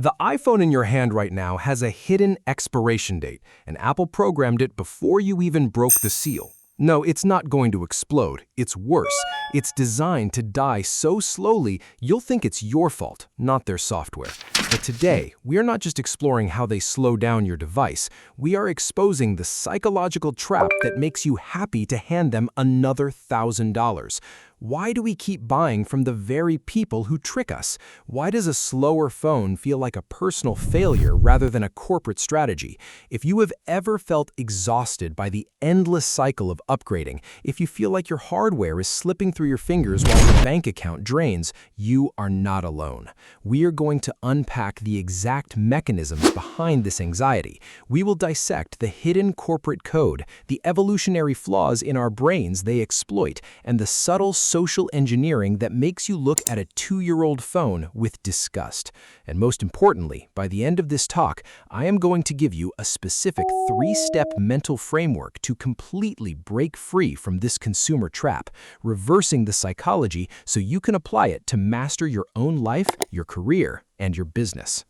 The iPhone in your hand right now has a hidden expiration date, and Apple programmed it before you even broke the seal. No, it's not going to explode. It's worse. It's designed to die so slowly you'll think it's your fault, not their software. But today, we are not just exploring how they slow down your device. We are exposing the psychological trap that makes you happy to hand them another $1,000. Why do we keep buying from the very people who trick us? Why does a slower phone feel like a personal failure rather than a corporate strategy? If you have ever felt exhausted by the endless cycle of upgrading, if you feel like your hardware is slipping through your fingers while your bank account drains, you are not alone. We are going to unpack the exact mechanisms behind this anxiety. We will dissect the hidden corporate code, the evolutionary flaws in our brains they exploit, and the subtle social engineering that makes you look at a 2-year-old phone with disgust. And most importantly, by the end of this talk, I am going to give you a specific 3-step mental framework to completely break free from this consumer trap, reversing the psychology so you can apply it to master your own life, your career, and your business.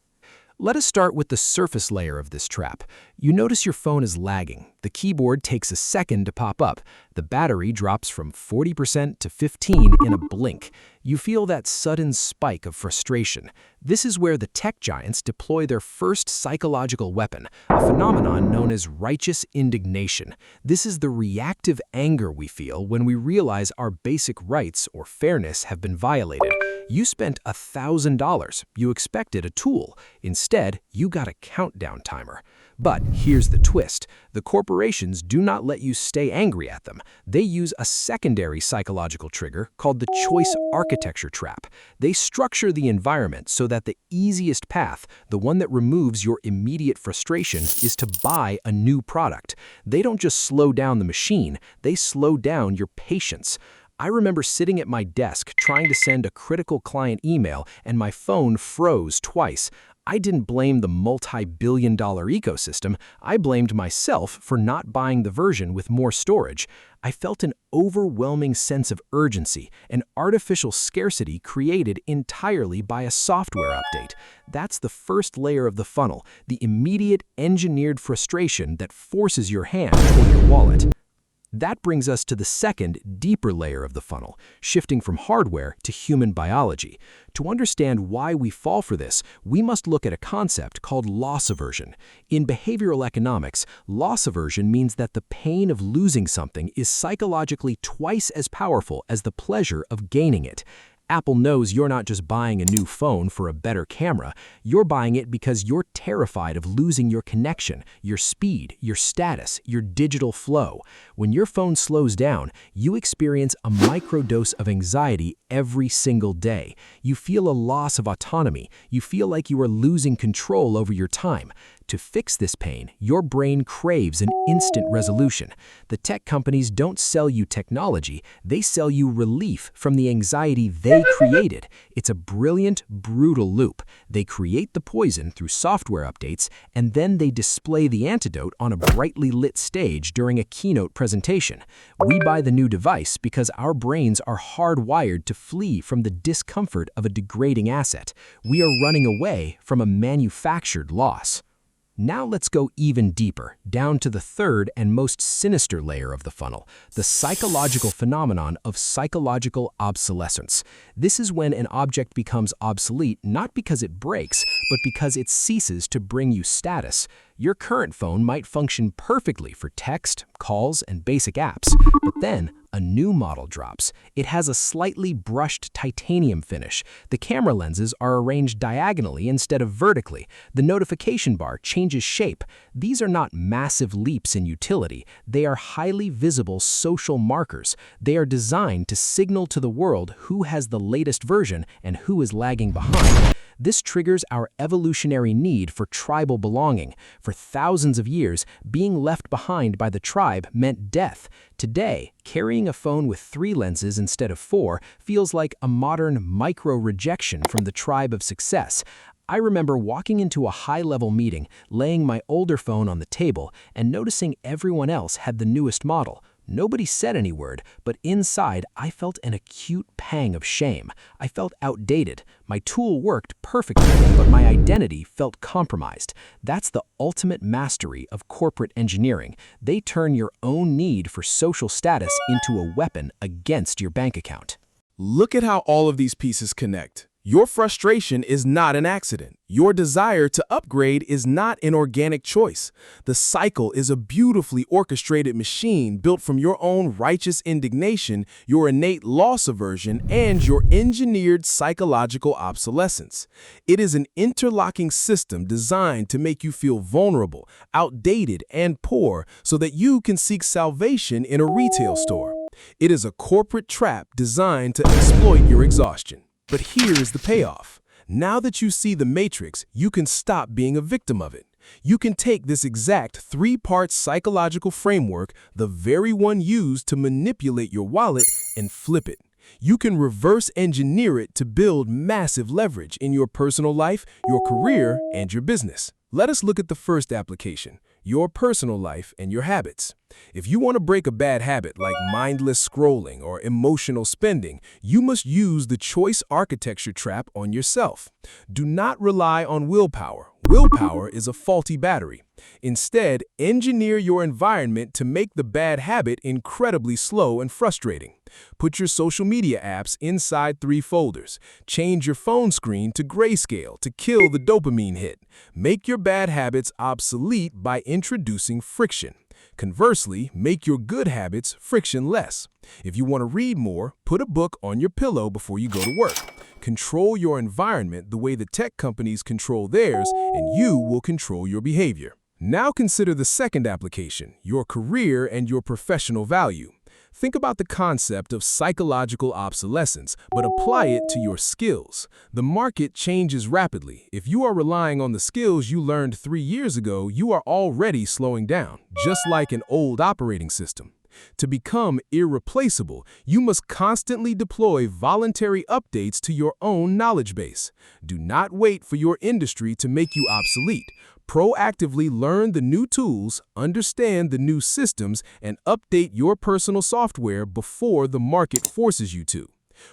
Let us start with the surface layer of this trap. You notice your phone is lagging. The keyboard takes a second to pop up. The battery drops from 40% to 15% in a blink. You feel that sudden spike of frustration. This is where the tech giants deploy their first psychological weapon, a phenomenon known as righteous indignation. This is the reactive anger we feel when we realize our basic rights or fairness have been violated. You spent $1,000. You expected a tool. Instead, you got a countdown timer. But here's the twist. The corporations do not let you stay angry at them. They use a secondary psychological trigger called the choice architecture trap. They structure the environment so that the easiest path, the one that removes your immediate frustration, is to buy a new product. They don't just slow down the machine, they slow down your patience. I remember sitting at my desk trying to send a critical client email and my phone froze twice. I didn't blame the multi-billion-dollar ecosystem. I blamed myself for not buying the version with more storage. I felt an overwhelming sense of urgency, an artificial scarcity created entirely by a software update. That's the first layer of the funnel, the immediate engineered frustration that forces your hand toward your wallet. That brings us to the second, deeper layer of the funnel, shifting from hardware to human biology. To understand why we fall for this, we must look at a concept called loss aversion. In behavioral economics, loss aversion means that the pain of losing something is psychologically twice as powerful as the pleasure of gaining it. Apple knows you're not just buying a new phone for a better camera. You're buying it because you're terrified of losing your connection, your speed, your status, your digital flow. When your phone slows down, you experience a microdose of anxiety every single day. You feel a loss of autonomy. You feel like you are losing control over your time. To fix this pain, your brain craves an instant resolution. The tech companies don't sell you technology, they sell you relief from the anxiety they created. It's a brilliant, brutal loop. They create the poison through software updates, and then they display the antidote on a brightly lit stage during a keynote presentation. We buy the new device because our brains are hardwired to flee from the discomfort of a degrading asset. We are running away from a manufactured loss. Now let's go even deeper, down to the third and most sinister layer of the funnel, the psychological phenomenon of psychological obsolescence. This is when an object becomes obsolete not because it breaks, but because it ceases to bring you status. Your current phone might function perfectly for text, calls, and basic apps, but then a new model drops. It has a slightly brushed titanium finish. The camera lenses are arranged diagonally instead of vertically. The notification bar changes shape. These are not massive leaps in utility. They are highly visible social markers. They are designed to signal to the world who has the latest version and who is lagging behind. This triggers our evolutionary need for tribal belonging. For thousands of years, being left behind by the tribe meant death. Today, carrying a phone with 3 lenses instead of 4 feels like a modern micro-rejection from the tribe of success. I remember walking into a high-level meeting, laying my older phone on the table, and noticing everyone else had the newest model. Nobody said any word, but inside I felt an acute pang of shame. I felt outdated. My tool worked perfectly, but my identity felt compromised. That's the ultimate mastery of corporate engineering. They turn your own need for social status into a weapon against your bank account. Look at how all of these pieces connect. Your frustration is not an accident. Your desire to upgrade is not an organic choice. The cycle is a beautifully orchestrated machine built from your own righteous indignation, your innate loss aversion, and your engineered psychological obsolescence. It is an interlocking system designed to make you feel vulnerable, outdated, and poor so that you can seek salvation in a retail store. It is a corporate trap designed to exploit your exhaustion. But here is the payoff. Now that you see the matrix, you can stop being a victim of it. You can take this exact three-part psychological framework, the very one used to manipulate your wallet, and flip it. You can reverse engineer it to build massive leverage in your personal life, your career, and your business. Let us look at the first application, your personal life and your habits. If you want to break a bad habit like mindless scrolling or emotional spending, you must use the choice architecture trap on yourself. Do not rely on willpower. Willpower is a faulty battery. Instead, engineer your environment to make the bad habit incredibly slow and frustrating. Put your social media apps inside 3 folders. Change your phone screen to grayscale to kill the dopamine hit. Make your bad habits obsolete by introducing friction. Conversely, make your good habits frictionless. If you want to read more, put a book on your pillow before you go to work. Control your environment the way the tech companies control theirs, and you will control your behavior. Now consider the second application, your career and your professional value. Think about the concept of psychological obsolescence, but apply it to your skills. The market changes rapidly. If you are relying on the skills you learned 3 years ago, you are already slowing down, just like an old operating system. To become irreplaceable, you must constantly deploy voluntary updates to your own knowledge base. Do not wait for your industry to make you obsolete. Proactively learn the new tools, understand the new systems, and update your personal software before the market forces you to.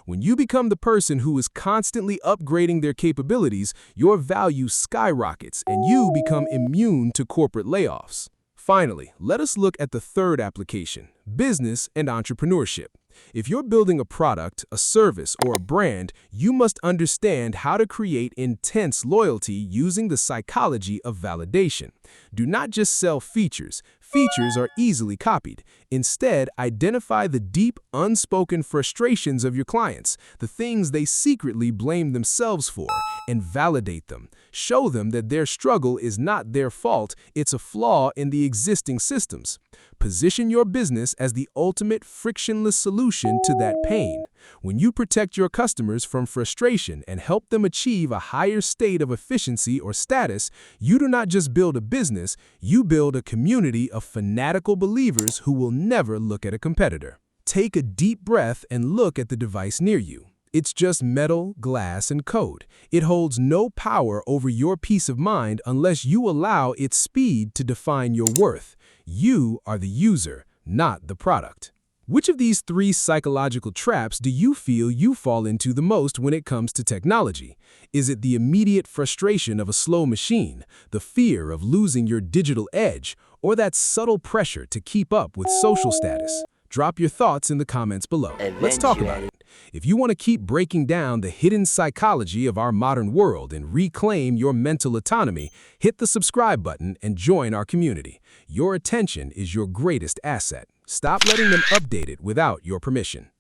When you become the person who is constantly upgrading their capabilities, your value skyrockets and you become immune to corporate layoffs. Finally, let us look at the third application, business and entrepreneurship. If you're building a product, a service, or a brand, you must understand how to create intense loyalty using the psychology of validation. Do not just sell features. Features are easily copied. Instead, identify the deep, unspoken frustrations of your clients, the things they secretly blame themselves for, and validate them. Show them that their struggle is not their fault, it's a flaw in the existing systems. Position your business as the ultimate frictionless solution to that pain. When you protect your customers from frustration and help them achieve a higher state of efficiency or status, you do not just build a business, you build a community of fanatical believers who will never look at a competitor. Take a deep breath and look at the device near you. It's just metal, glass, and code. It holds no power over your peace of mind unless you allow its speed to define your worth. You are the user, not the product. Which of these 3 psychological traps do you feel you fall into the most when it comes to technology? Is it the immediate frustration of a slow machine, the fear of losing your digital edge, or that subtle pressure to keep up with social status? Drop your thoughts in the comments below. Let's talk about it. If you want to keep breaking down the hidden psychology of our modern world and reclaim your mental autonomy, hit the subscribe button and join our community. Your attention is your greatest asset. Stop letting them update it without your permission.